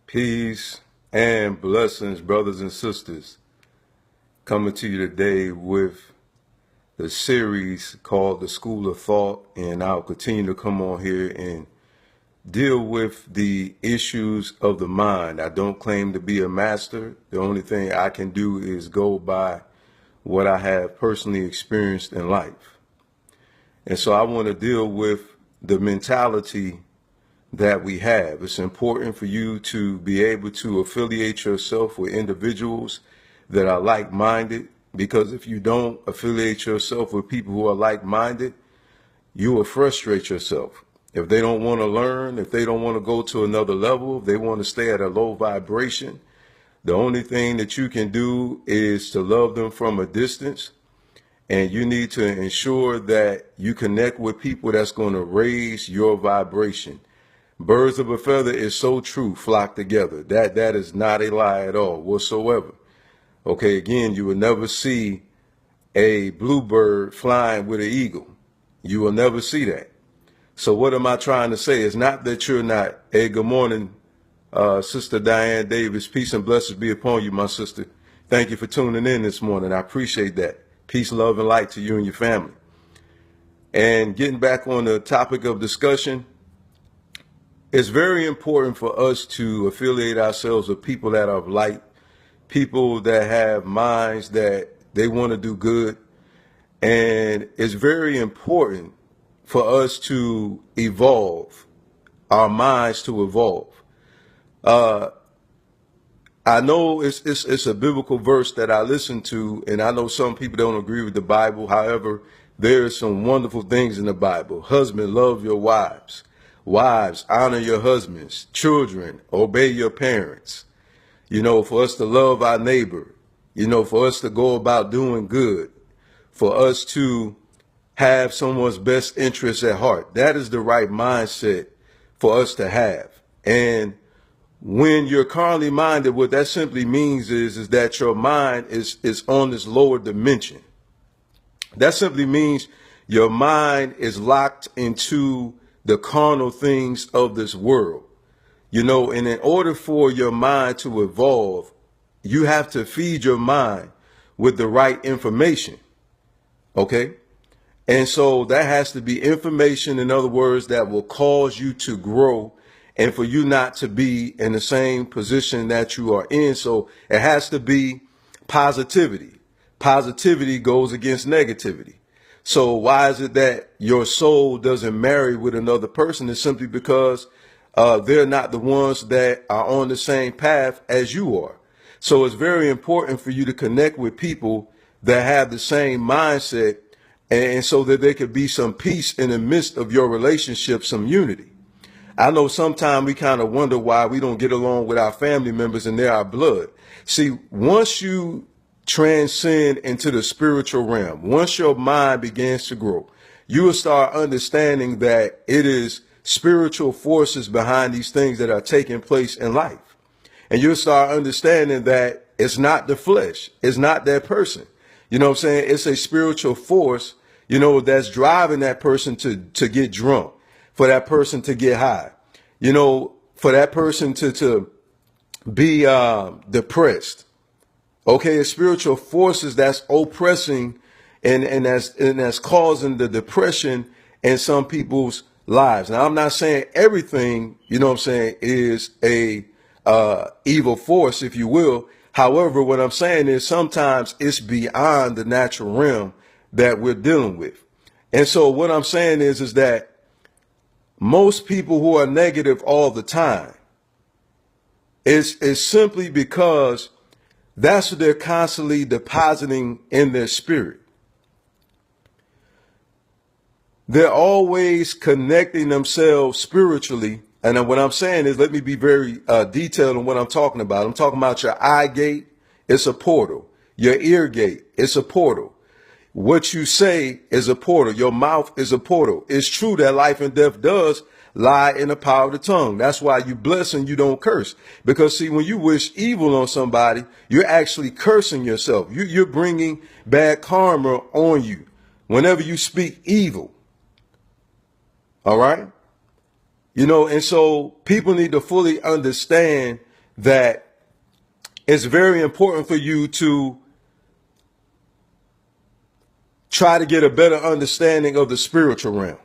Peace and blessings, brothers and sisters. Coming to you today with the series called The School of Thought, and I'll continue to come on here and deal with the issues of the mind. I don't claim to be a master. The only thing I can do is go by what I have personally experienced in life. And so I want to deal with the mentality that we have. It's important for you to be able to affiliate yourself with individuals that are like-minded, because if you don't affiliate yourself with people who are like-minded, you will frustrate yourself. If they don't want to learn, if they don't want to go to another level, if they want to stay at a low vibration, the only thing that you can do is to love them from a distance. And you need to ensure that you connect with people that's going to raise your vibration. Birds of a feather is so true, flock together. That is not a lie at all whatsoever. Okay, again, you will never see a bluebird flying with an eagle. You will never see that. So what am I trying to say? It's not that you're not. Hey, good morning, Sister Diane Davis. Peace and blessings be upon you, my sister. Thank you for tuning in this morning. I appreciate that. Peace, love, and light to you and your family. And getting back on the topic of discussion, it's very important for us to affiliate ourselves with people that are of light, people that have minds that they want to do good. And it's very important for us to evolve, our minds to evolve. I know it's a biblical verse that I listen to, and I know some people don't agree with the Bible. However, there are some wonderful things in the Bible. Husband, love your wives. Wives, honor your husbands. Children, obey your parents. You know, for us to love our neighbor. You know, for us to go about doing good. For us to have someone's best interests at heart. That is the right mindset for us to have. And when you're carnally minded, what that simply means is that your mind is on this lower dimension. That simply means your mind is locked into the carnal things of this world. You know, and in order for your mind to evolve, you have to feed your mind with the right information. Okay? And so that has to be information, in other words, that will cause you to grow and for you not to be in the same position that you are in. So it has to be positivity. Positivity goes against negativity. So why is it that your soul doesn't marry with another person? It's simply because they're not the ones that are on the same path as you are. So it's very important for you to connect with people that have the same mindset, and so that there could be some peace in the midst of your relationship, some unity. I know sometimes we kind of wonder why we don't get along with our family members and they're our blood. See, once you transcend into the spiritual realm, once your mind begins to grow, you will start understanding that it is spiritual forces behind these things that are taking place in life. And you'll start understanding that it's not the flesh. It's not that person. You know what I'm saying? It's a spiritual force, you know, that's driving that person to get drunk, for that person to get high, you know, for that person to be depressed. Okay, it's spiritual forces that's oppressing and that's causing the depression in some people's lives. Now, I'm not saying everything, you know what I'm saying, is a evil force, if you will. However, what I'm saying is sometimes it's beyond the natural realm that we're dealing with. And so what I'm saying is that most people who are negative all the time is simply because that's what they're constantly depositing in their spirit. They're always connecting themselves spiritually. And what I'm saying is, let me be very detailed on what I'm talking about. I'm talking about your eye gate. It's a portal. Your ear gate. It's a portal. What you say is a portal. Your mouth is a portal. It's true that life and death does lie in the power of the tongue. That's why you bless and you don't curse. Because see, when you wish evil on somebody, you're actually cursing yourself. You're bringing bad karma on you whenever you speak evil. All right. You know, and so people need to fully understand, that it's very important for you to try to get a better understanding of the spiritual realm.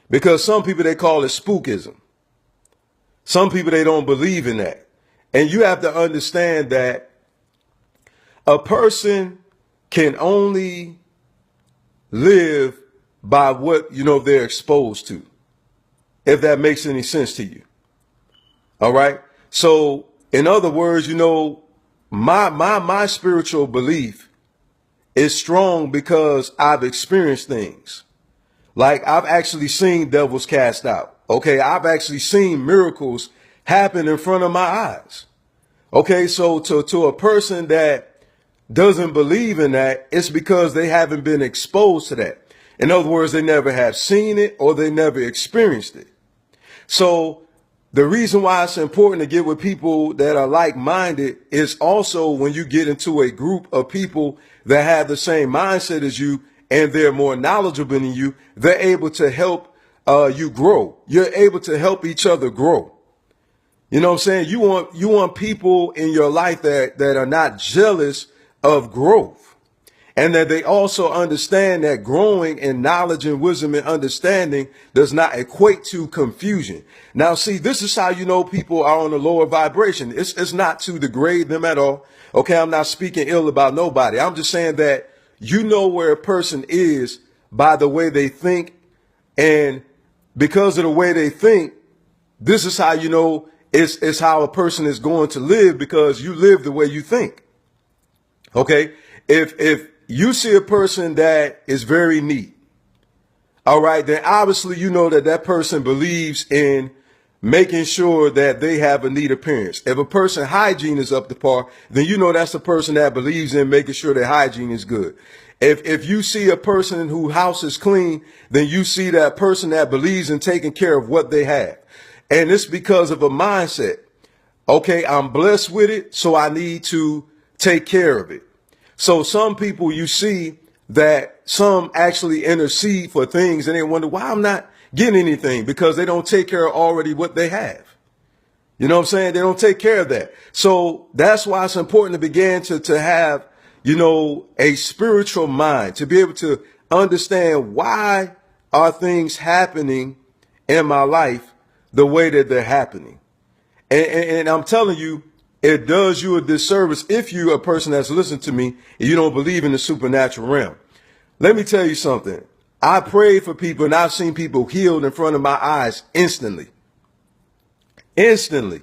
Because some people, they call it spookism. Some people, they don't believe in that. And you have to understand that a person can only live by what, they're exposed to, if that makes any sense to you. All right. So in other words, my spiritual belief is strong because I've experienced things. Like I've actually seen devils cast out. Okay. I've actually seen miracles happen in front of my eyes. Okay. So to a person that doesn't believe in that, it's because they haven't been exposed to that. In other words, they never have seen it or they never experienced it. So the reason why it's important to get with people that are like-minded is also when you get into a group of people that have the same mindset as you and they're more knowledgeable than you, they're able to help you grow. You're able to help each other grow. You know what I'm saying? You want people in your life that are not jealous of growth, and that they also understand that growing in knowledge and wisdom and understanding does not equate to confusion. Now, see, this is how people are on a lower vibration. It's not to degrade them at all. Okay, I'm not speaking ill about nobody. I'm just saying that where a person is by the way they think, and because of the way they think, this is how it's how a person is going to live, because you live the way you think. Okay, if you see a person that is very neat, all right, then obviously that person believes in making sure that they have a neat appearance. If a person hygiene is up to par, then that's a person that believes in making sure their hygiene is good. If you see a person whose house is clean, then you see that person that believes in taking care of what they have. And it's because of a mindset. Okay, I'm blessed with it, so I need to take care of it. So some people, you see that some actually intercede for things and they wonder why I'm not getting anything, because they don't take care of already what they have. You know what I'm saying? They don't take care of that. So that's why it's important to begin to have, a spiritual mind, to be able to understand why are things happening in my life the way that they're happening. And I'm telling you, it does you a disservice if you're a person that's listening to me and you don't believe in the supernatural realm. Let me tell you something. I prayed for people and I've seen people healed in front of my eyes instantly. Instantly.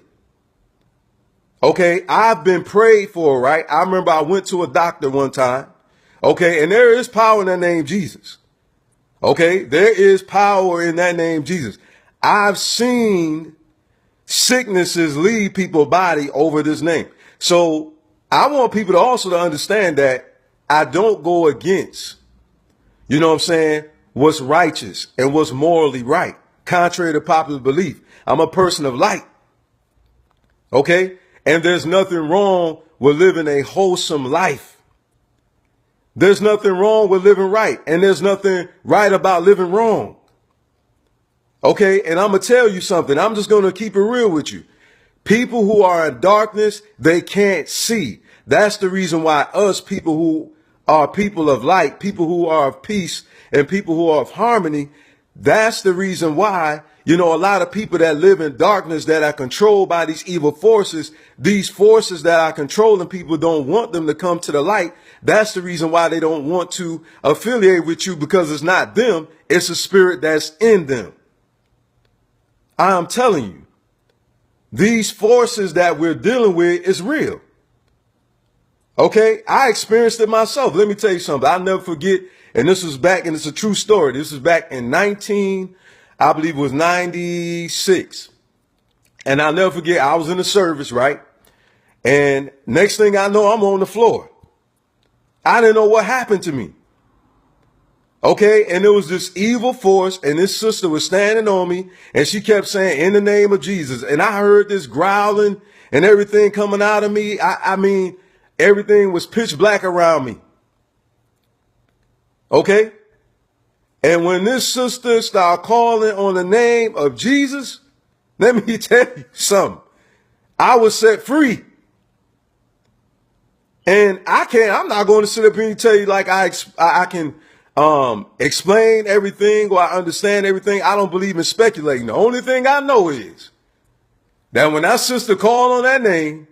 Okay, I've been prayed for, right? I remember I went to a doctor one time. Okay, and there is power in that name, Jesus. Okay, there is power in that name, Jesus. I've seen sicknesses leave people's body over this name. So I want people to also to understand that I don't go against, what's righteous and what's morally right, contrary to popular belief. I'm a person of light. Okay. And there's nothing wrong with living a wholesome life. There's nothing wrong with living right. And there's nothing right about living wrong. Okay. And I'm going to tell you something. I'm just going to keep it real with you. People who are in darkness, they can't see. That's the reason why us people who are people of light, people who are of peace and people who are of harmony, that's the reason why, a lot of people that live in darkness that are controlled by these evil forces, these forces that are controlling people don't want them to come to the light. That's the reason why they don't want to affiliate with you, because it's not them. It's a spirit that's in them. I'm telling you, these forces that we're dealing with is real. Okay, I experienced it myself. Let me tell you something. I'll never forget. And this was back, and it's a true story. This was back in I believe it was 96. And I'll never forget, I was in the service, right? And next thing I know, I'm on the floor. I didn't know what happened to me. Okay, and there was this evil force, and this sister was standing on me, and she kept saying, in the name of Jesus. And I heard this growling and everything coming out of me. I mean, everything was pitch black around me. Okay. And when this sister started calling on the name of Jesus, let me tell you something. I was set free. And I'm not going to sit up here and tell you like I can explain everything or I understand everything. I don't believe in speculating. The only thing I know is that when that sister called on that name,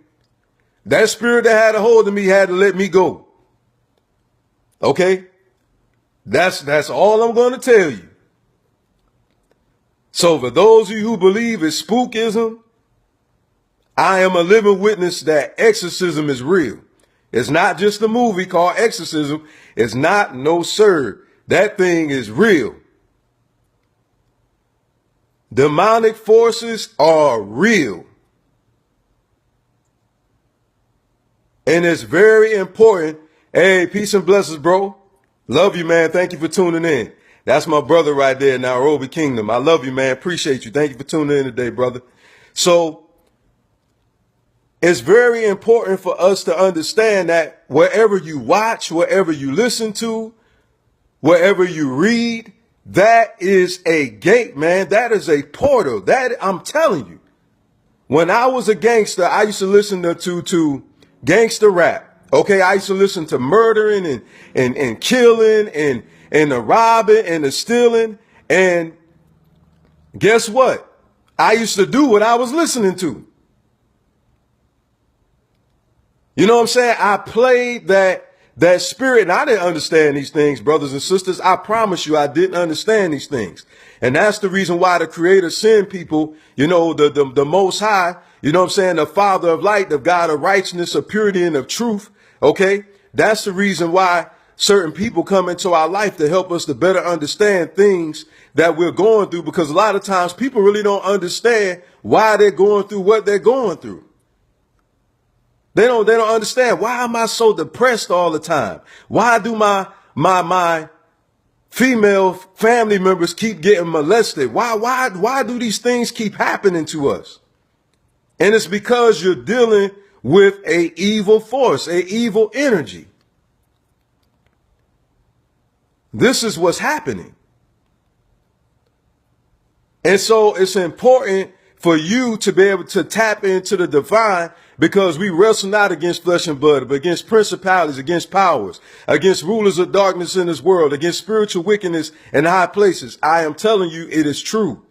that spirit that had a hold of me had to let me go. Okay? That's all I'm going to tell you. So for those of you who believe it's spookism, I am a living witness that exorcism is real. It's not just a movie called Exorcism. It's not, no sir. That thing is real. Demonic forces are real. And it's very important. Hey, peace and blessings, bro. Love you, man. Thank you for tuning in. That's my brother right there in Nairobi Kingdom. I love you, man. Appreciate you. Thank you for tuning in today, brother. So it's very important for us to understand that wherever you watch, wherever you listen to, wherever you read, that is a gate, man. That is a portal. That I'm telling you. When I was a gangster, I used to listen to gangster rap. Okay, I used to listen to murdering and killing and the robbing and the stealing. And guess what? I used to do what I was listening to. You know what I'm saying? I played that spirit, and I didn't understand these things, brothers and sisters. I promise you, I didn't understand these things. And that's the reason why the Creator sent people, you know, the Most High, you know what I'm saying? The Father of light, the God of righteousness, of purity, and of truth. Okay. That's the reason why certain people come into our life to help us to better understand things that we're going through, because a lot of times people really don't understand why they're going through what they're going through. They don't understand. Why am I so depressed all the time? Why do my female family members keep getting molested? Why do these things keep happening to us? And it's because you're dealing with a evil force, a evil energy. This is what's happening. And so it's important for you to be able to tap into the divine, because we wrestle not against flesh and blood, but against principalities, against powers, against rulers of darkness in this world, against spiritual wickedness in high places. I am telling you, it is true.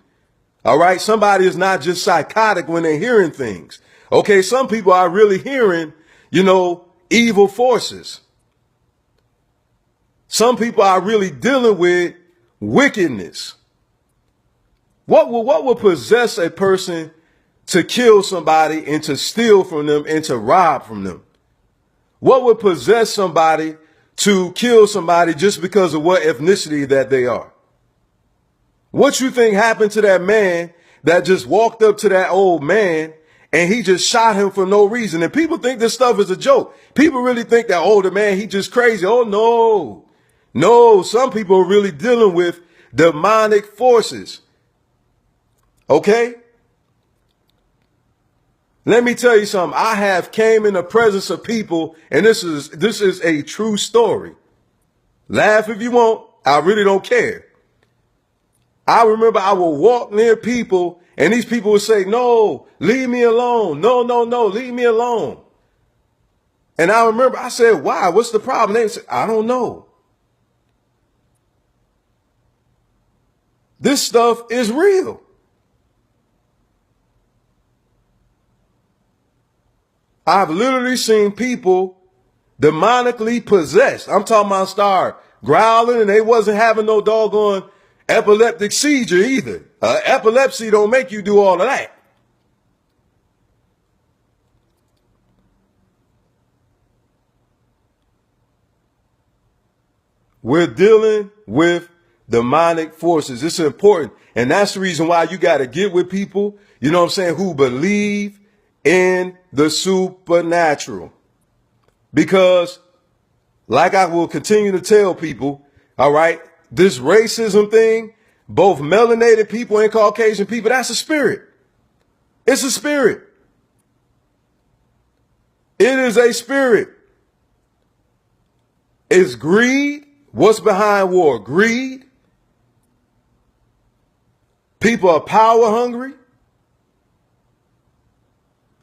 All right. Somebody is not just psychotic when they're hearing things. Okay. Some people are really hearing, you know, evil forces. Some people are really dealing with wickedness. What will possess a person to kill somebody and to steal from them and to rob from them? What would possess somebody to kill somebody just because of what ethnicity that they are? What you think happened to that man that just walked up to that old man and he just shot him for no reason? And people think this stuff is a joke. People really think that, oh, the man, he just crazy. Oh, no. No, some people are really dealing with demonic forces. Okay? Let me tell you something. I have came in the presence of people, and this is a true story. Laugh if you want. I really don't care. I remember I would walk near people, and these people would say, no, leave me alone. No, leave me alone. And I remember I said, why? What's the problem? They said, I don't know. This stuff is real. I've literally seen people demonically possessed. I'm talking about start growling, and they wasn't having no doggone epileptic seizure either. Epilepsy don't make you do all of that. We're dealing with demonic forces. It's important. And that's the reason why you got to get with people, you know what I'm saying, who believe in the supernatural. Because, like I will continue to tell people, all right, this racism thing, both melanated people and Caucasian people, that's a spirit. It's a spirit. It is a spirit. It's greed. What's behind war? Greed. People are power hungry.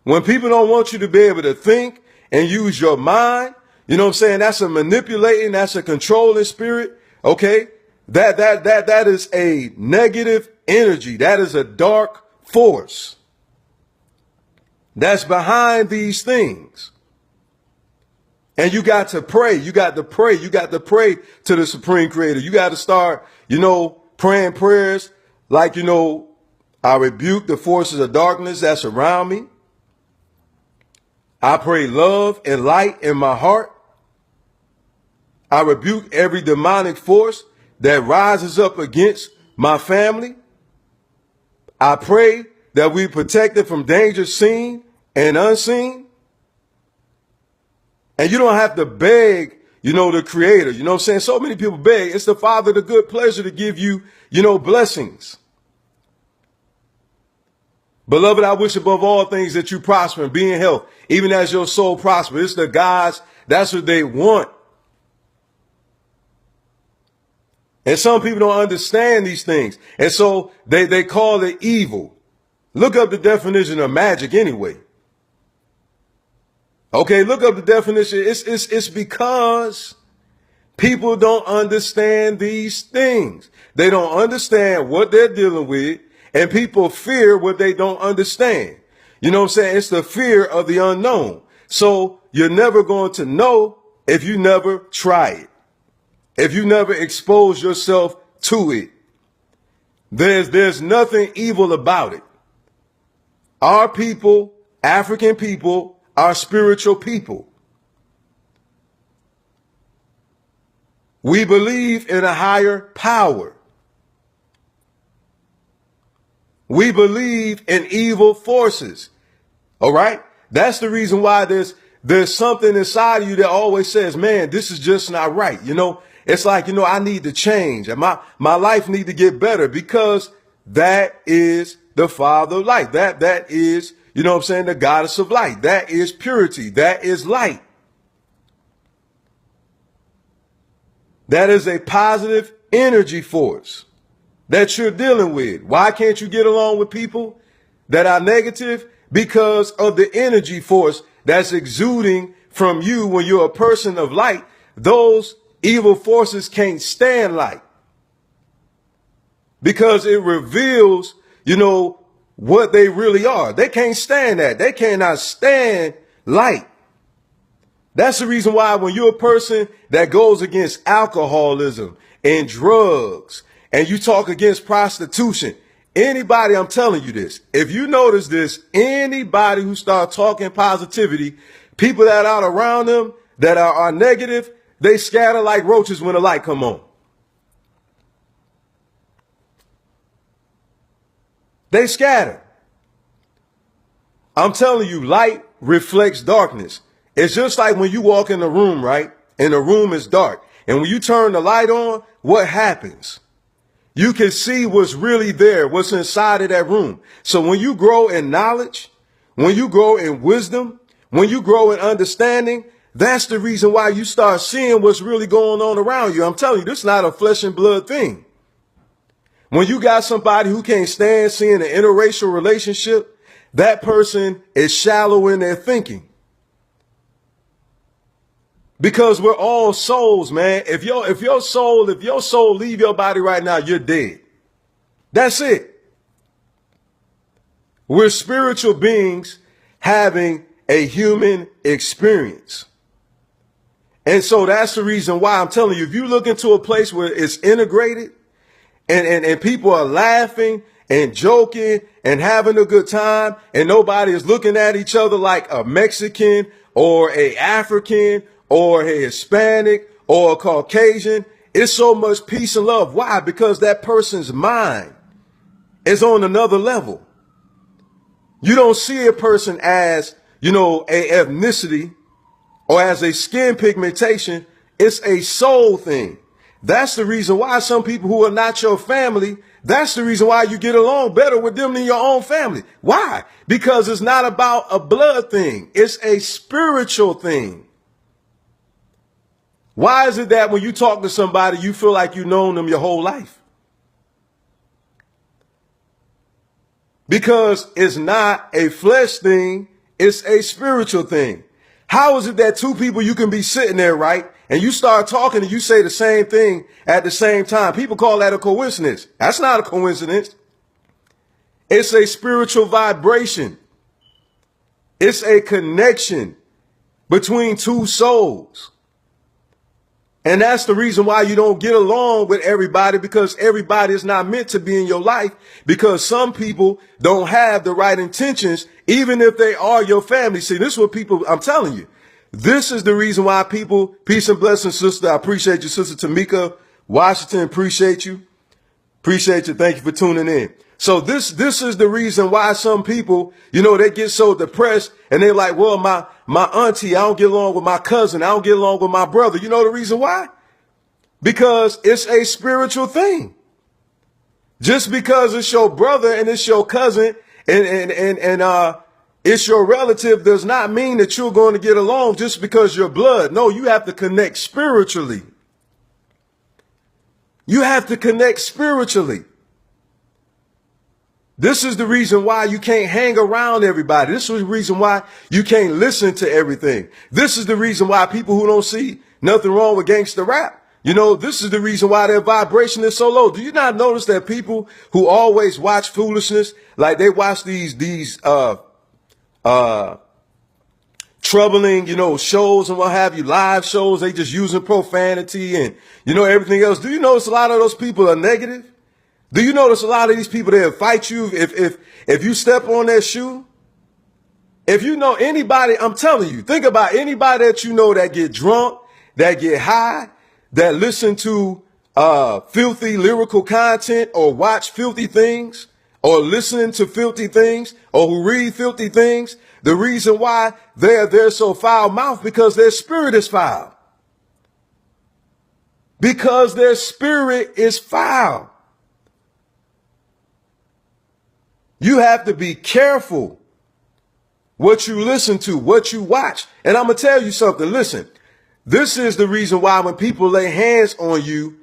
When people don't want you to be able to think and use your mind, you know what I'm saying? That's a manipulating, that's a controlling spirit. Okay. That is a negative energy. That is a dark force that's behind these things. And you got to pray. You got to pray. You got to pray to the Supreme Creator. You got to start, praying prayers like, I rebuke the forces of darkness that's around me. I pray love and light in my heart. I rebuke every demonic force that rises up against my family. I pray that we protected from danger seen and unseen. And you don't have to beg, the Creator. You know what I'm saying? So many people beg. It's the Father, the good pleasure to give you, blessings. Beloved, I wish above all things that you prosper and be in health, even as your soul prospers. It's the gods. That's what they want. And some people don't understand these things. And so they call it evil. Look up the definition of magic anyway. Okay, look up the definition. It's because people don't understand these things. They don't understand what they're dealing with. And people fear what they don't understand. You know what I'm saying? It's the fear of the unknown. So you're never going to know if you never try it. If you never expose yourself to it. There's nothing evil about it. Our people, African people, are spiritual people. We believe in a higher power. We believe in evil forces. All right. That's the reason why there's something inside of you that always says, man, this is just not right. It's like, I need to change and my life need to get better, because that is the Father of light. That is, the goddess of light. That is purity. That is light. That is a positive energy force that you're dealing with. Why can't you get along with people that are negative? Because of the energy force that's exuding from you when you're a person of light. Those evil forces can't stand light, because it reveals, what they really are. They can't stand that. They cannot stand light. That's the reason why when you're a person that goes against alcoholism and drugs, and you talk against prostitution, anybody, I'm telling you this, if you notice this, anybody who starts talking positivity, people that are around them that are negative, they scatter like roaches when the light come on. They scatter. I'm telling you, light reflects darkness. It's just like when you walk in a room, right? And the room is dark. And when you turn the light on, what happens? You can see what's really there, what's inside of that room. So when you grow in knowledge, when you grow in wisdom, when you grow in understanding, that's the reason why you start seeing what's really going on around you. I'm telling you, this is not a flesh and blood thing. When you got somebody who can't stand seeing an interracial relationship, that person is shallow in their thinking. Because we're all souls, man. If your soul leave your body right now, you're dead. That's it. We're spiritual beings having a human experience. And so that's the reason why I'm telling you, if you look into a place where it's integrated and people are laughing and joking and having a good time, and nobody is looking at each other like a Mexican or a African or a Hispanic or a Caucasian, it's so much peace and love. Why? Because that person's mind is on another level. You don't see a person as, a ethnicity or as a skin pigmentation. It's a soul thing. That's the reason why some people who are not your family, that's the reason why you get along better with them than your own family. Why? Because it's not about a blood thing. It's a spiritual thing. Why is it that when you talk to somebody, you feel like you've known them your whole life? Because it's not a flesh thing. it's a spiritual thing. How is it that two people, you can be sitting there, right? And you start talking and you say the same thing at the same time. People call that a coincidence. That's not a coincidence. It's a spiritual vibration. It's a connection between two souls. And that's the reason why you don't get along with everybody, because everybody is not meant to be in your life, because some people don't have the right intentions, even if they are your family. See, this is what people, I'm telling you, this is the reason why people, peace and blessings, sister. I appreciate you, Sister Tamika Washington. Appreciate you. Appreciate you. Thank you for tuning in. So this is the reason why some people, they get so depressed and they're like, well, my auntie, I don't get along with my cousin. I don't get along with my brother. You know the reason why? Because it's a spiritual thing. Just because it's your brother and it's your cousin and it's your relative does not mean that you're going to get along just because you're blood. No, you have to connect spiritually. You have to connect spiritually. This is the reason why you can't hang around everybody. This is the reason why you can't listen to everything. This is the reason why people who don't see nothing wrong with gangster rap, this is the reason why their vibration is so low. Do you not notice that people who always watch foolishness, like they watch these troubling, shows and what have you, live shows, they just using profanity and, everything else. Do you notice a lot of those people are negative? Do you notice a lot of these people, they'll fight you if you step on their shoe? If you know anybody, I'm telling you, think about anybody that you know that get drunk, that get high, that listen to filthy lyrical content or watch filthy things or listen to filthy things or who read filthy things. The reason why they're so foul-mouthed because their spirit is foul. Because their spirit is foul. You have to be careful what you listen to, what you watch. And I'm going to tell you something. Listen, this is the reason why when people lay hands on you,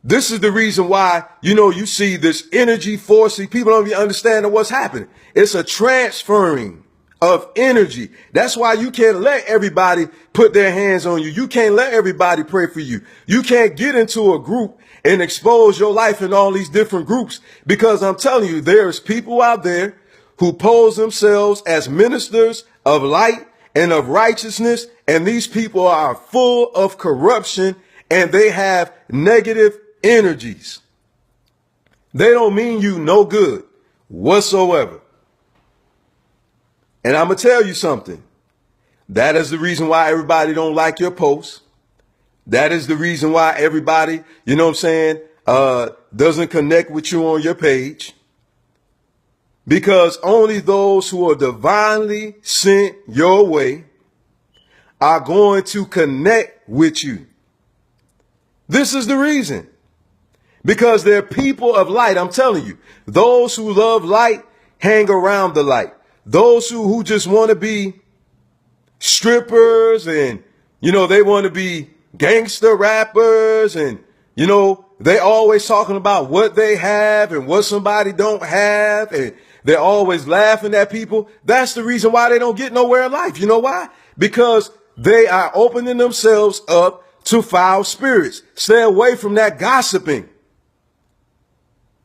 this is the reason why, you see this energy forcing. People don't even understand what's happening. It's a transferring of energy. That's why you can't let everybody put their hands on you. You can't let everybody pray for you. You can't get into a group and expose your life in all these different groups, because I'm telling you, there's people out there who pose themselves as ministers of light and of righteousness. And these people are full of corruption and they have negative energies. They don't mean you no good whatsoever. And I'm going to tell you something. That is the reason why everybody don't like your posts. That is the reason why everybody, doesn't connect with you on your page. Because only those who are divinely sent your way are going to connect with you. This is the reason. Because they're people of light. I'm telling you, those who love light hang around the light. Those who just want to be strippers and, they want to be gangster rappers and, they always talking about what they have and what somebody don't have. And they're always laughing at people. That's the reason why they don't get nowhere in life. You know why? Because they are opening themselves up to foul spirits. Stay away from that gossiping.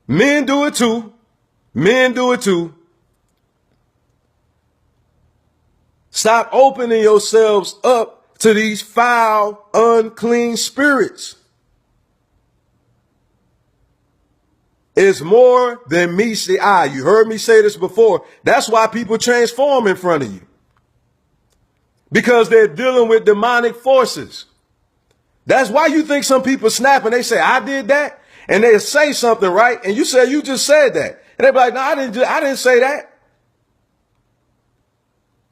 Men do it too. Men do it too. Stop opening yourselves up to these foul, unclean spirits. It's more than meets the eye. You heard me say this before. That's why people transform in front of you. Because they're dealing with demonic forces. That's why you think some people snap and they say, I did that. And they say something, right? And you say, you just said that. And they be like, no, I didn't say that.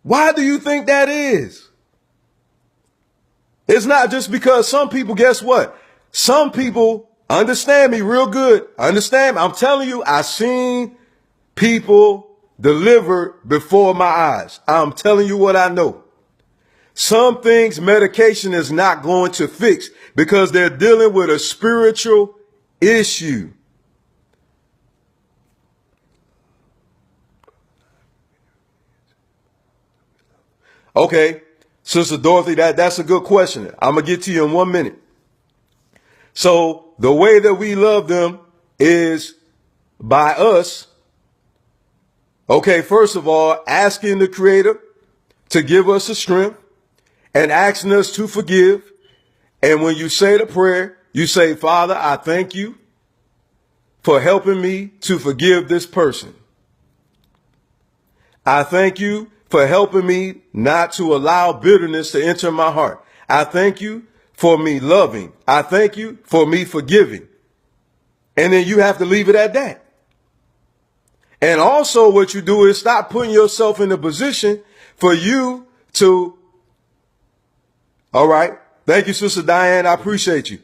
Why do you think that is? It's not just because some people, guess what? Some people, understand me real good. Understand me. I'm telling you, I seen people delivered before my eyes. I'm telling you what I know. Some things medication is not going to fix because they're dealing with a spiritual issue. Okay, Sister Dorothy, that's a good question. I'm going to get to you in 1 minute. So the way that we love them is by us. Okay, first of all, asking the Creator to give us the strength and asking us to forgive. And when you say the prayer, you say, Father, I thank you for helping me to forgive this person. I thank you for helping me not to allow bitterness to enter my heart. I thank you for me loving. I thank you for me forgiving. And then you have to leave it at that. And also what you do is stop putting yourself in a position for you to, all right. Thank you, Sister Diane. I appreciate you.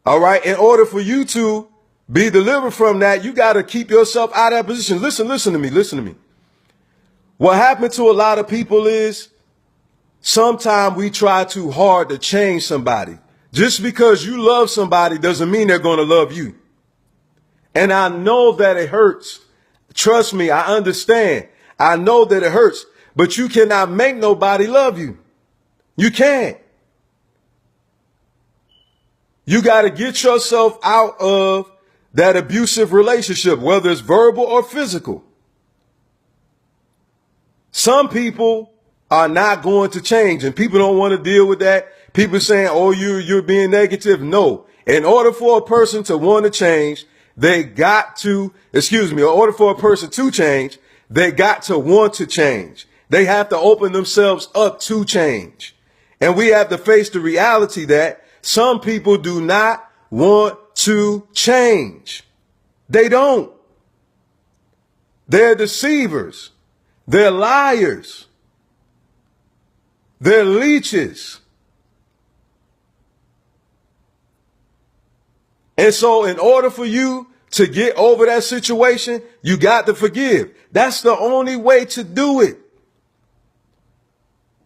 All right. In order for you to be delivered from that, you got to keep yourself out of that position. Listen to me. What happened to a lot of people is sometimes we try too hard to change somebody. Just because you love somebody doesn't mean they're going to love you. And I know that it hurts. Trust me, I understand. I know that it hurts, but you cannot make nobody love you. You can't. You got to get yourself out of that abusive relationship, whether it's verbal or physical. Some people are not going to change, and people don't want to deal with that. People saying, oh, you're being negative. No. In order for a person to want to change, they got to, in order for a person to change, they got to want to change. They have to open themselves up to change. And we have to face the reality that some people do not want to change. They don't. They're deceivers. They're liars. They're leeches. And so in order for you to get over that situation, you got to forgive. That's the only way to do it.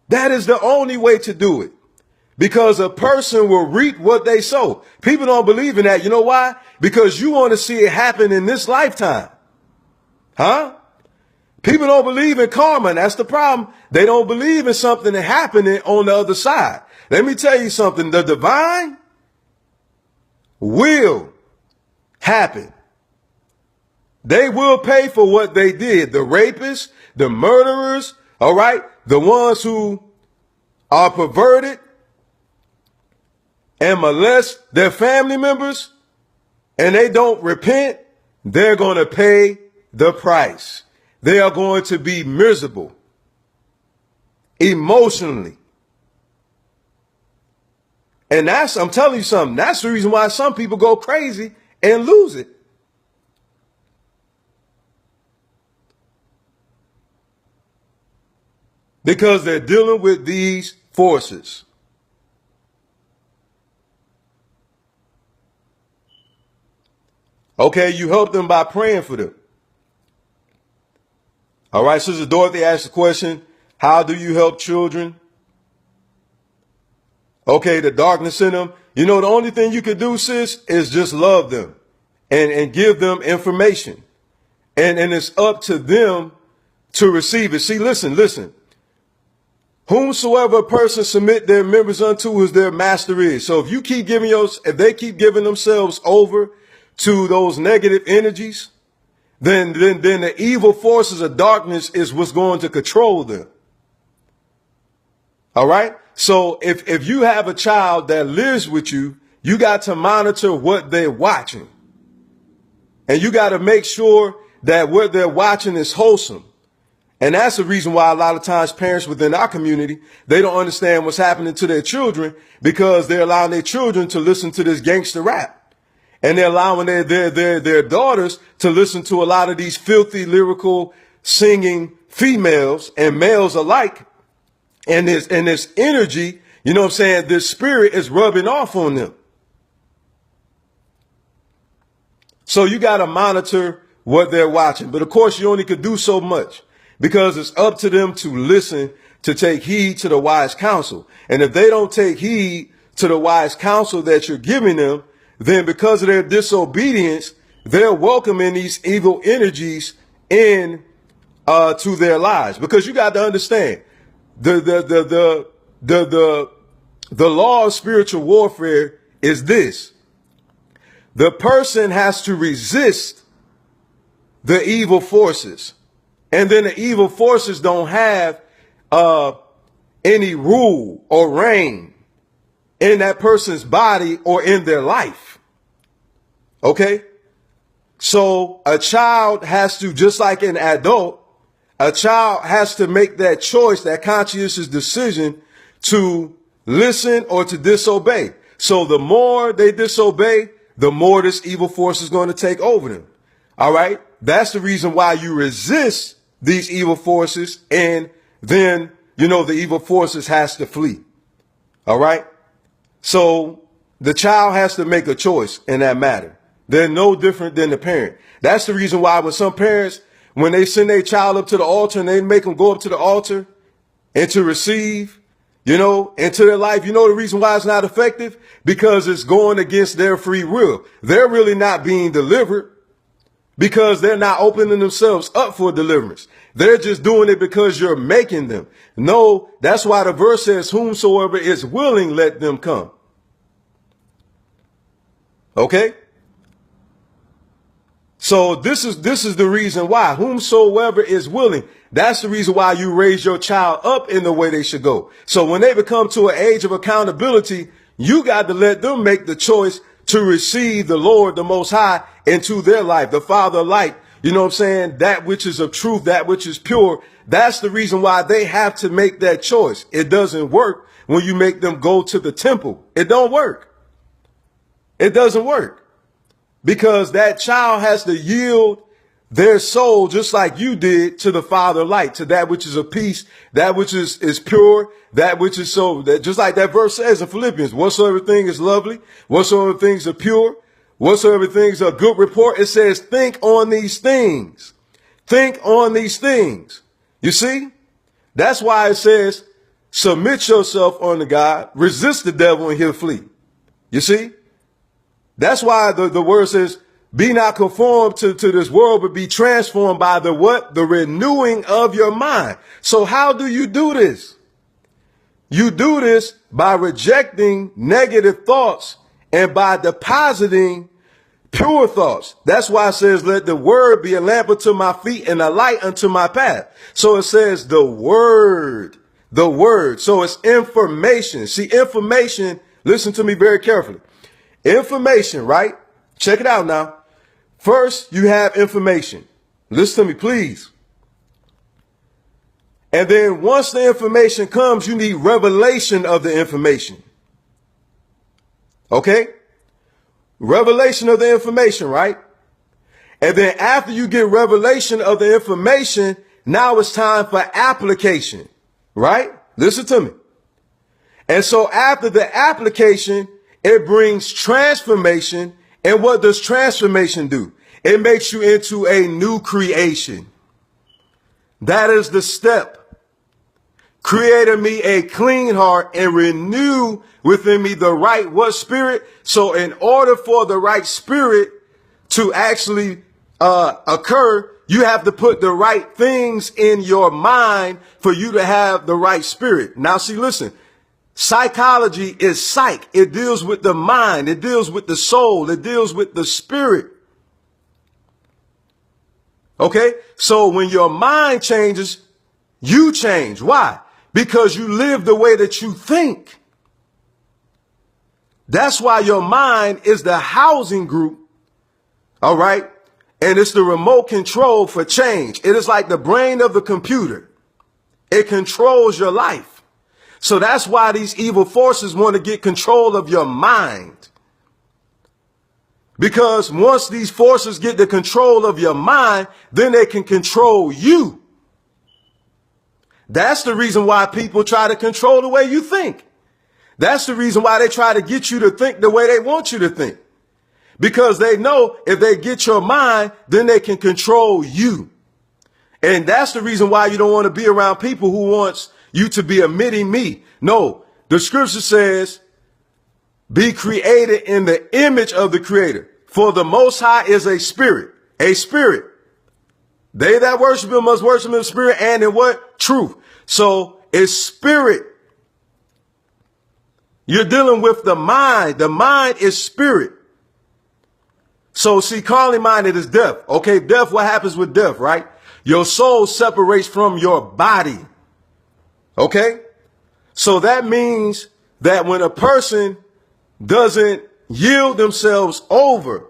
That is the only way to do it. Because a person will reap what they sow. People don't believe in that. You know why? Because you want to see it happen in this lifetime. Huh? People don't believe in karma, and that's the problem. They don't believe in something happening on the other side. Let me tell you something. The divine will happen. They will pay for what they did. The rapists, the murderers, all right, the ones who are perverted and molest their family members, and they don't repent, they're going to pay the price. They are going to be miserable emotionally. And I'm telling you something, that's the reason why some people go crazy and lose it. Because they're dealing with these forces. Okay, you help them by praying for them. All right, Sister Dorothy asked the question, how do you help children? Okay, the darkness in them. You know, the only thing you can do, sis, is just love them and give them information. And it's up to them to receive it. See, listen. Whomsoever a person submit their members unto is their master is. So if they keep giving themselves over to those negative energies, then the evil forces of darkness is what's going to control them. All right. So if you have a child that lives with you, you got to monitor what they're watching. And you got to make sure that what they're watching is wholesome. And that's the reason why a lot of times parents within our community, they don't understand what's happening to their children, because they're allowing their children to listen to this gangster rap. And they're allowing their daughters to listen to a lot of these filthy, lyrical, singing females and males alike. And this energy, you know what I'm saying, this spirit is rubbing off on them. So you got to monitor what they're watching. But of course, you only could do so much, because it's up to them to listen, to take heed to the wise counsel. And if they don't take heed to the wise counsel that you're giving them, then because of their disobedience, they're welcoming these evil energies in to their lives. Because you got to understand, the law of spiritual warfare is this. The person has to resist the evil forces. And then the evil forces don't have any rule or reign in that person's body or in their life. Okay? So a child has to, just like an adult, a child has to make that choice, that conscientious decision to listen or to disobey. So the more they disobey, the more this evil force is going to take over them. All right. That's the reason why you resist these evil forces. And then, the evil forces has to flee. All right. So the child has to make a choice in that matter. They're no different than the parent. That's the reason why when some parents, when they send their child up to the altar and they make them go up to the altar and to receive, into their life, the reason why it's not effective? Because it's going against their free will. They're really not being delivered because they're not opening themselves up for deliverance. They're just doing it because you're making them. No, that's why the verse says, whomsoever is willing, let them come. Okay? So this is the reason why. Whomsoever is willing. That's the reason why you raise your child up in the way they should go. So when they become to an age of accountability, you got to let them make the choice to receive the Lord, the Most High, into their life, the Father of light. You know what I'm saying? That which is of truth, that which is pure. That's the reason why they have to make that choice. It doesn't work when you make them go to the temple. It don't work. It doesn't work. Because that child has to yield their soul just like you did to the Father of light, to that which is of peace, that which is pure, that which is so, that just like that verse says in Philippians, whatsoever thing is lovely, whatsoever things are pure, whatsoever things are good report, it says, think on these things. Think on these things. You see? That's why it says, submit yourself unto God, resist the devil and he'll flee. You see? That's why the word says, be not conformed to this world, but be transformed by the what? The renewing of your mind. So how do you do this? You do this by rejecting negative thoughts and by depositing pure thoughts. That's why it says, let the word be a lamp unto my feet and a light unto my path. So it says the word. So it's information. See, information, listen to me very carefully. Information, right? Check it out now. First, you have information. Listen to me, please. And then once the information comes, you need revelation of the information. Okay? Revelation of the information, right? And then after you get revelation of the information, now it's time for application, right? Listen to me. And so after the application, it brings transformation. And what does transformation do? It makes you into a new creation. That is the step. Create in me a clean heart and renew within me the right what spirit? So in order for the right spirit to actually occur, you have to put the right things in your mind for you to have the right spirit. Now see, listen. Psychology is psych. It deals with the mind. It deals with the soul. It deals with the spirit. Okay? So when your mind changes, you change. Why? Because you live the way that you think. That's why your mind is the housing group. All right? And it's the remote control for change. It is like the brain of the computer. It controls your life. So that's why these evil forces want to get control of your mind. Because once these forces get the control of your mind, then they can control you. That's the reason why people try to control the way you think. That's the reason why they try to get you to think the way they want you to think. Because they know if they get your mind, then they can control you. And that's the reason why you don't want to be around people who wants you to be a mini-me. No, the scripture says, be created in the image of the creator. For the Most High is a spirit, a spirit. They that worship him must worship him in spirit and in what? Truth. So is spirit. You're dealing with the mind. The mind is spirit. So see, carnally minded is death. Okay, death, what happens with death, right? Your soul separates from your body. Okay? So that means that when a person doesn't yield themselves over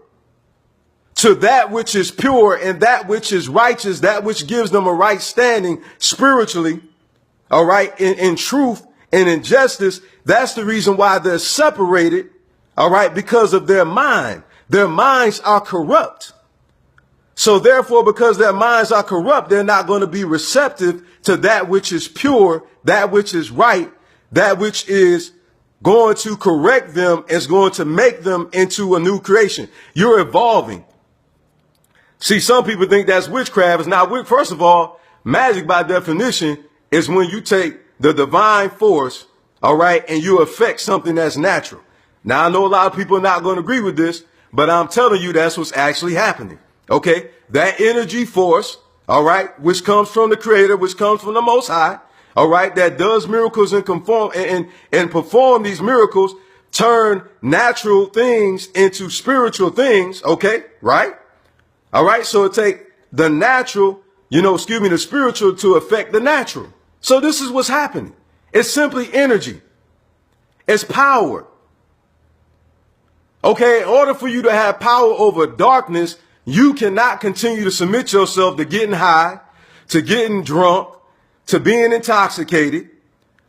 to that which is pure and that which is righteous, that which gives them a right standing spiritually, all right, in truth and in justice, that's the reason why they're separated, all right, because of their mind. Their minds are corrupt. So therefore, because their minds are corrupt, they're not going to be receptive to that which is pure, that which is right, that which is going to correct them, is going to make them into a new creation. You're evolving. See, some people think that's witchcraft. It's not. First of all, magic by definition is when you take the divine force, all right, and you affect something that's natural. Now, I know a lot of people are not going to agree with this, but I'm telling you that's what's actually happening. Okay, that energy force, all right, which comes from the Creator, which comes from the Most High, all right, that does miracles and perform these miracles, turn natural things into spiritual things. Okay, right? All right, so it take the natural, the spiritual to affect the natural. So this is what's happening. It's simply energy. It's power. Okay, in order for you to have power over darkness, you cannot continue to submit yourself to getting high, to getting drunk, to being intoxicated,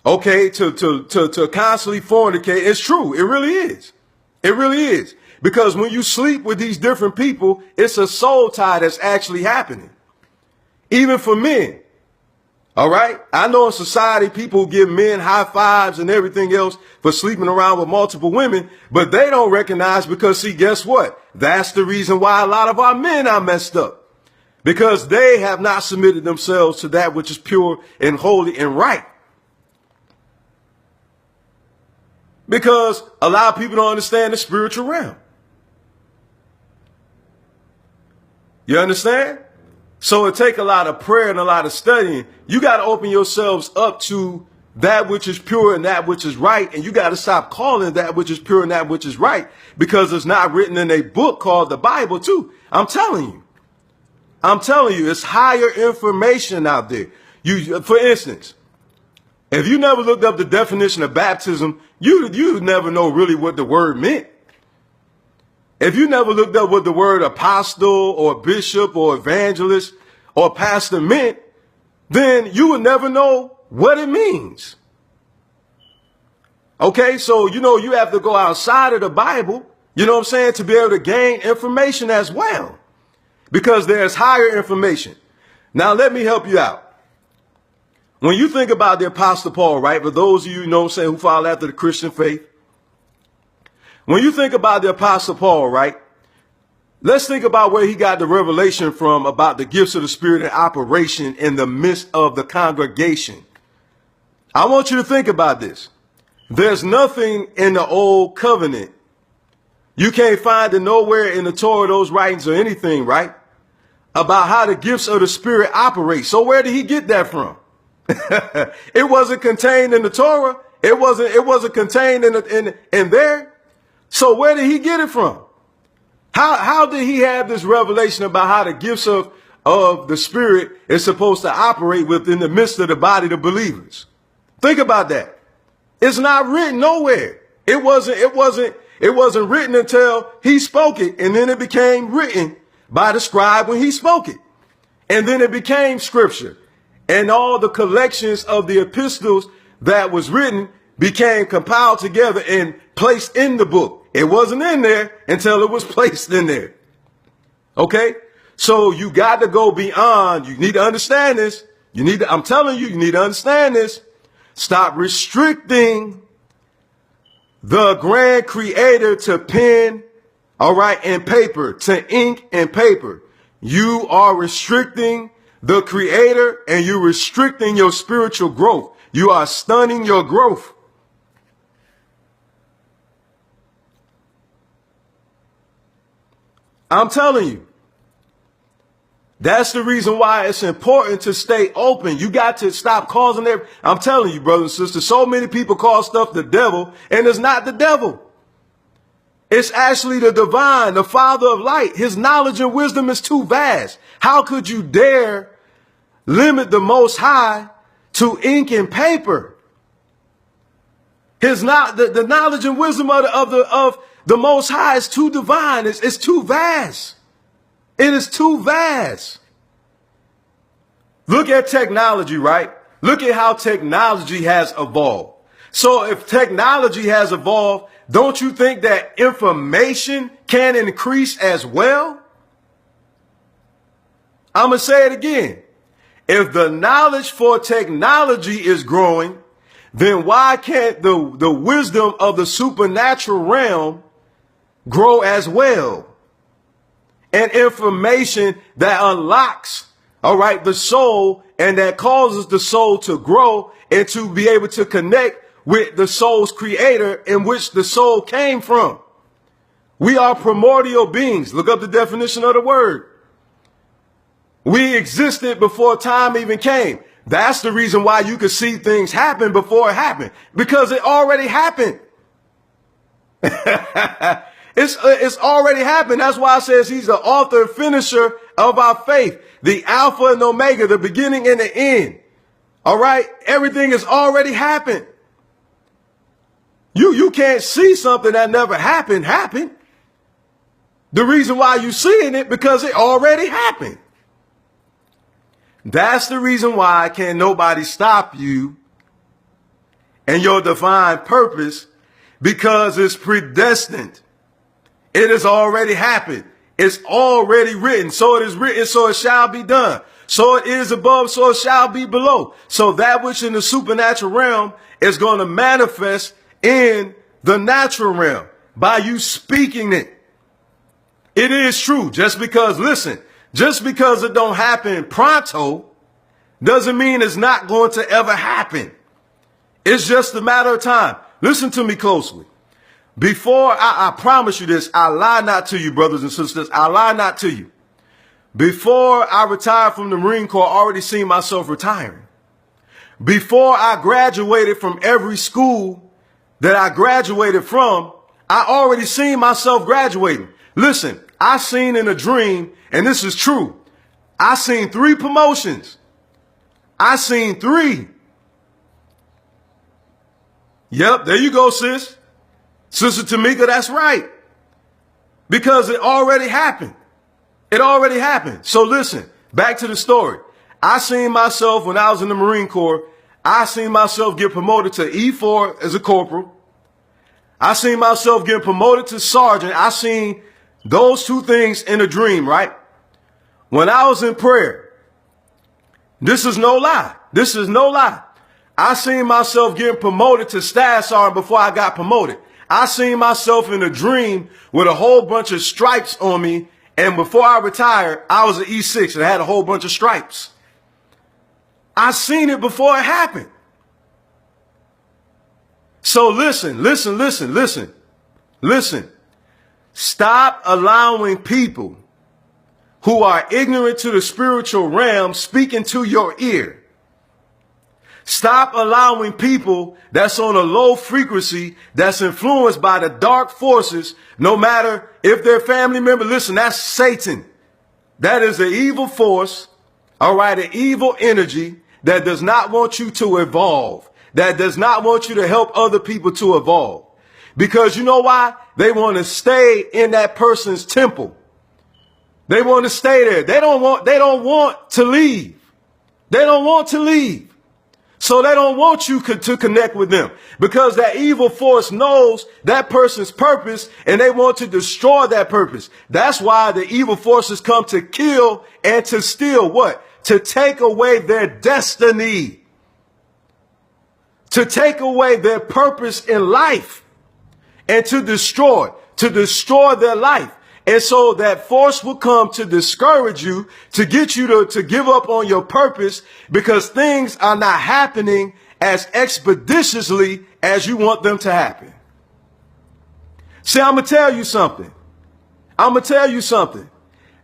okay, to constantly fornicate. It's true. It really is. It really is. Because when you sleep with these different people, it's a soul tie that's actually happening. Even for men. All right. I know in society, people give men high fives and everything else for sleeping around with multiple women, but they don't recognize because, see, guess what? That's the reason why a lot of our men are messed up, because they have not submitted themselves to that which is pure and holy and right. Because a lot of people don't understand the spiritual realm. You understand? So it takes a lot of prayer and a lot of studying. You got to open yourselves up to that which is pure and that which is right. And you got to stop calling that which is pure and that which is right, because it's not written in a book called the Bible too. I'm telling you, it's higher information out there. For instance, if you never looked up the definition of baptism, you never know really what the word meant. If you never looked up what the word apostle or bishop or evangelist or pastor meant, then you would never know what it means. Okay, so, you have to go outside of the Bible, to be able to gain information as well, because there's higher information. Now, let me help you out. When you think about the Apostle Paul, right, for those of you, who follow after the Christian faith, when you think about the Apostle Paul, right, let's think about where he got the revelation from about the gifts of the Spirit in operation in the midst of the congregation. I want you to think about this. There's nothing in the old covenant. You can't find it nowhere in the Torah, those writings or anything, right, about how the gifts of the Spirit operate. So where did he get that from? It wasn't contained in the Torah. It wasn't contained in there. So where did he get it from? How did he have this revelation about how the gifts of the Spirit is supposed to operate within the midst of the body of believers? Think about that. It's not written nowhere. It wasn't written until he spoke it, and then it became written by the scribe when he spoke it. And then it became scripture. And all the collections of the epistles that was written became compiled together and placed in the book. It wasn't in there until it was placed in there. Okay? So you got to go beyond. You need to understand this. I'm telling you, you need to understand this. Stop restricting the grand creator to pen, all right, and paper, to ink and paper. You are restricting the creator, and you're restricting your spiritual growth. You are stunning your growth. I'm telling you. That's the reason why it's important to stay open. You got to stop causing it. I'm telling you, brothers and sisters, so many people call stuff the devil, and it's not the devil. It's actually the divine, the Father of light. His knowledge and wisdom is too vast. How could you dare limit the Most High to ink and paper? His not the knowledge and wisdom of the Most High is too divine. It's too vast. It is too vast. Look at technology, right? Look at how technology has evolved. So if technology has evolved, don't you think that information can increase as well? I'm going to say it again. If the knowledge for technology is growing, then why can't the wisdom of the supernatural realm grow as well? And information that unlocks, all right, the soul, and that causes the soul to grow and to be able to connect with the soul's creator in which the soul came from. We are primordial beings. Look up the definition of the word. We existed before time even came. That's the reason why you could see things happen before it happened, because it already happened. It's already happened. That's why it says he's the author and finisher of our faith, the Alpha and Omega, the beginning and the end. All right. Everything has already happened. You can't see something that never happened happen. The reason why you're seeing it, because it already happened. That's the reason why can nobody stop you and your divine purpose, because it's predestined. It has already happened. It's already written. So it is written, so it shall be done. So it is above, so it shall be below. So that which in the supernatural realm is going to manifest in the natural realm by you speaking it. It is true. Just because, listen, just because it don't happen pronto doesn't mean it's not going to ever happen. It's just a matter of time. Listen to me closely. Before, I promise you this, I lie not to you, brothers and sisters. I lie not to you. Before I retired from the Marine Corps, I already seen myself retiring. Before I graduated from every school that I graduated from, I already seen myself graduating. Listen, I seen in a dream, and this is true, I seen 3 promotions. I seen 3. Yep, there you go, sis. Sister Tamika, that's right. Because it already happened. It already happened. So listen, back to the story. I seen myself when I was in the Marine Corps. I seen myself get promoted to E4 as a corporal. I seen myself get promoted to sergeant. I seen those 2 things in a dream, right? When I was in prayer, this is no lie. This is no lie. I seen myself getting promoted to staff sergeant before I got promoted. I seen myself in a dream with a whole bunch of stripes on me. And before I retired, I was an E6 and I had a whole bunch of stripes. I seen it before it happened. So listen. Stop allowing people who are ignorant to the spiritual realm speaking to your ear. Stop allowing people that's on a low frequency, that's influenced by the dark forces, no matter if they're family member. Listen, that's Satan. That is an evil force, all right, an evil energy that does not want you to evolve, that does not want you to help other people to evolve. Because you know why? They want to stay in that person's temple. They want to stay there. They don't want to leave. They don't want to leave. So they don't want you to connect with them, because that evil force knows that person's purpose and they want to destroy that purpose. That's why the evil forces come to kill and to steal what? To take away their destiny, to take away their purpose in life, and to destroy their life. And so that force will come to discourage you, to get you to give up on your purpose, because things are not happening as expeditiously as you want them to happen. See, I'm going to tell you something.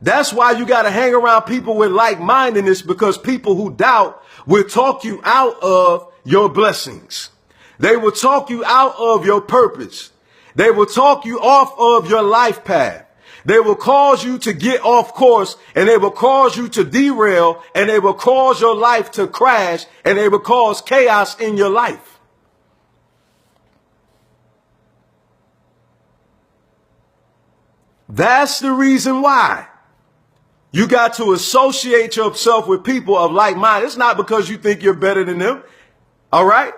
That's why you got to hang around people with like-mindedness, because people who doubt will talk you out of your blessings. They will talk you out of your purpose. They will talk you off of your life path. They will cause you to get off course, and they will cause you to derail, and they will cause your life to crash, and they will cause chaos in your life. That's the reason why you got to associate yourself with people of like mind. It's not because you think you're better than them. All right?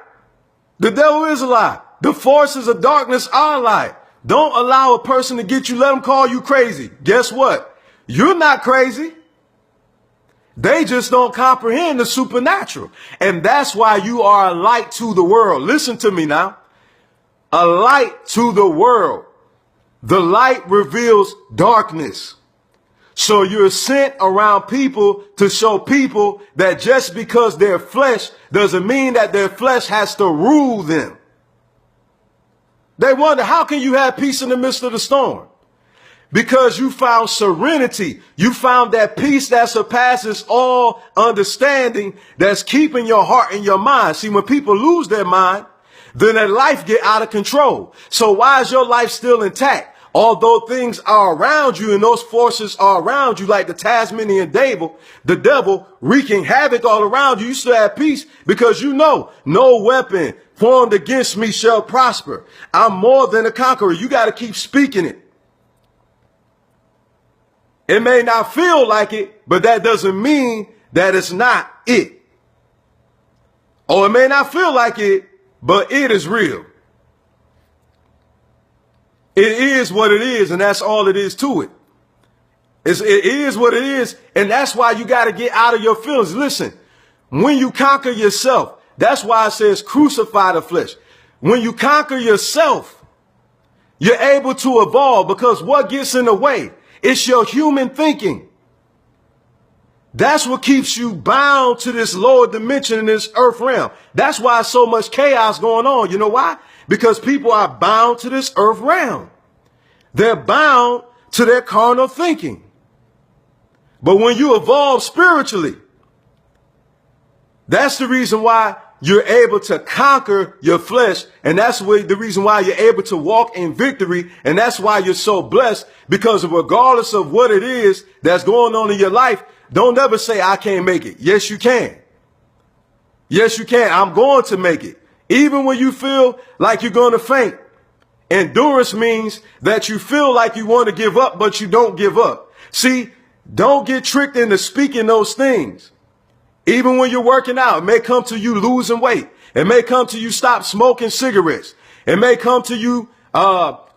The devil is a lie. The forces of darkness are a lie. Don't allow a person to get you. Let them call you crazy. Guess what? You're not crazy. They just don't comprehend the supernatural. And that's why you are a light to the world. Listen to me now. A light to the world. The light reveals darkness. So you're sent around people to show people that just because they're flesh doesn't mean that their flesh has to rule them. They wonder, how can you have peace in the midst of the storm? Because you found serenity. You found that peace that surpasses all understanding, that's keeping your heart and your mind. See, when people lose their mind, then their life get out of control. So why is your life still intact? Although things are around you and those forces are around you, like the Tasmanian devil, the devil wreaking havoc all around you, you still have peace because you know no weapon formed against me shall prosper. I'm more than a conqueror. You got to keep speaking it. It may not feel like it, but that doesn't mean that it's not it. Or it may not feel like it, but it is real. It is what it is, and that's all it is to it. It is what it is, and that's why you got to get out of your feelings. Listen, when you conquer yourself, that's why it says crucify the flesh. When you conquer yourself, you're able to evolve, because what gets in the way? It's your human thinking. That's what keeps you bound to this lower dimension in this earth realm. That's why so much chaos going on. You know why? Because people are bound to this earth realm. They're bound to their carnal thinking. But when you evolve spiritually, that's the reason why you're able to conquer your flesh. And that's the reason why you're able to walk in victory. And that's why you're so blessed, because regardless of what it is that's going on in your life, don't ever say, I can't make it. Yes, you can. Yes, you can. I'm going to make it. Even when you feel like you're going to faint. Endurance means that you feel like you want to give up, but you don't give up. See, don't get tricked into speaking those things. Even when you're working out, it may come to you losing weight. It may come to you stop smoking cigarettes. It may come to you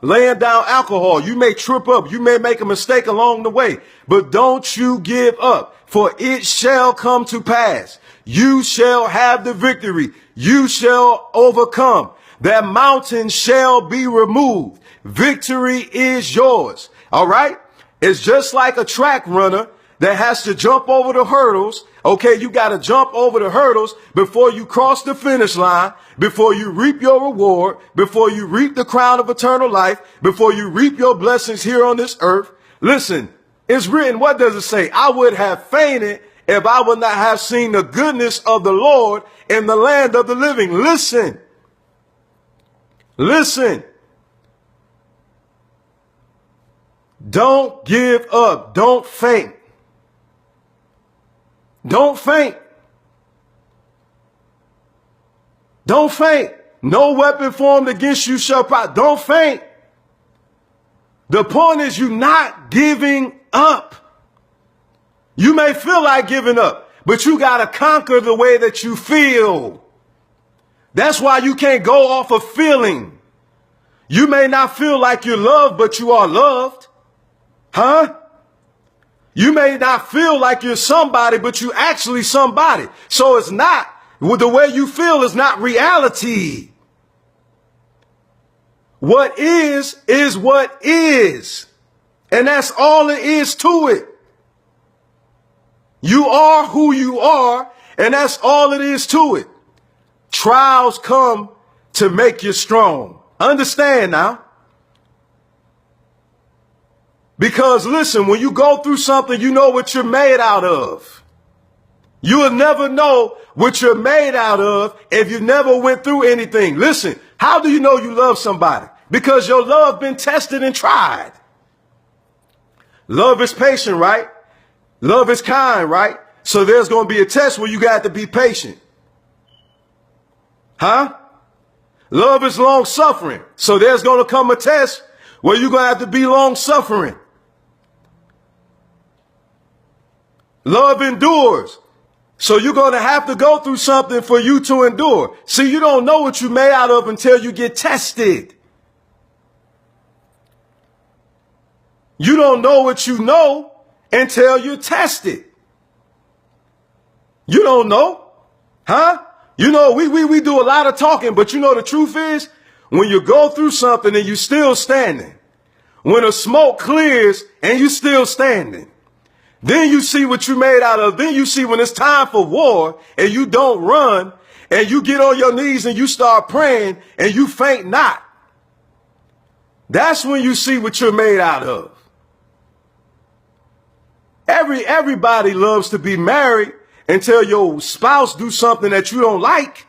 laying down alcohol. You may trip up. You may make a mistake along the way. But don't you give up, for it shall come to pass. You shall have the victory. You shall overcome. That mountain shall be removed. Victory is yours. All right? It's just like a track runner that has to jump over the hurdles. Okay, you got to jump over the hurdles before you cross the finish line, before you reap your reward, before you reap the crown of eternal life, before you reap your blessings here on this earth. Listen, it's written, what does it say? I would have fainted if I would not have seen the goodness of the Lord in the land of the living. Listen. Listen. Don't give up. Don't faint. Don't faint. Don't faint. No weapon formed against you shall prosper. Don't faint. The point is you not giving up. You may feel like giving up, but you got to conquer the way that you feel. That's why you can't go off of feeling. You may not feel like you're loved, but you are loved. Huh? You may not feel like you're somebody, but you actually somebody. So it's not, the way you feel is not reality. What is what is. And that's all it is to it. You are who you are, and that's all it is to it. Trials come to make you strong. Understand now. Because listen, when you go through something, you know what you're made out of. You will never know what you're made out of if you never went through anything. Listen, how do you know you love somebody? Because your love been tested and tried. Love is patient, right? Love is kind, right? So there's going to be a test where you got to be patient. Huh? Love is long suffering. So there's going to come a test where you're going to have to be long suffering. Love endures. So you're going to have to go through something for you to endure. See, you don't know what you're made out of until you get tested. You don't know what you know until you're tested. You don't know. Huh? You know, we do a lot of talking, but you know the truth is, when you go through something and you're still standing, when the smoke clears and you're still standing, then you see what you made out of. Then you see when it's time for war and you don't run and you get on your knees and you start praying and you faint not. That's when you see what you're made out of. Everybody loves to be married until your spouse do something that you don't like.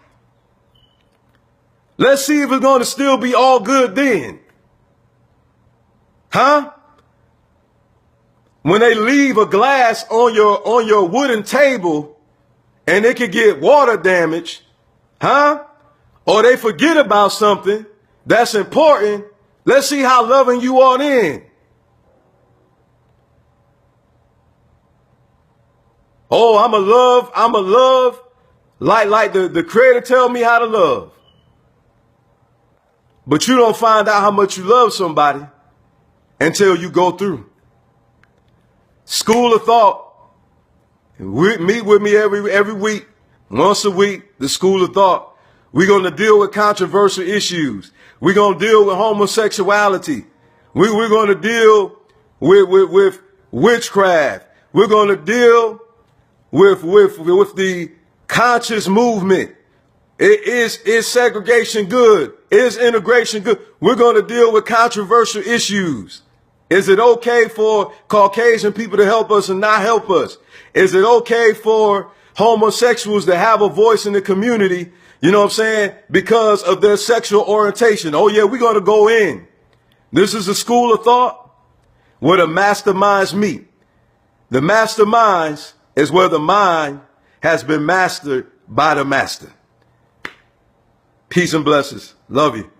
Let's see if it's going to still be all good then. Huh? When they leave a glass on your wooden table and it could get water damage, huh? Or they forget about something that's important. Let's see how loving you are then. Oh, I'm a love like the Creator tell me how to love. But you don't find out how much you love somebody until you go through. School of Thought. Meet with me every week, once a week, the School of Thought. We're going to deal with controversial issues. We're going to deal with homosexuality. We're going to deal with witchcraft. We're going to deal with the conscious movement. Is segregation good? Is integration good? We're going to deal with controversial issues. Is it okay for Caucasian people to help us and not help us? Is it okay for homosexuals to have a voice in the community, you know what I'm saying, because of their sexual orientation? Oh yeah, we're going to go in. This is a school of thought where the masterminds meet. The masterminds is where the mind has been mastered by the master. Peace and blessings. Love you.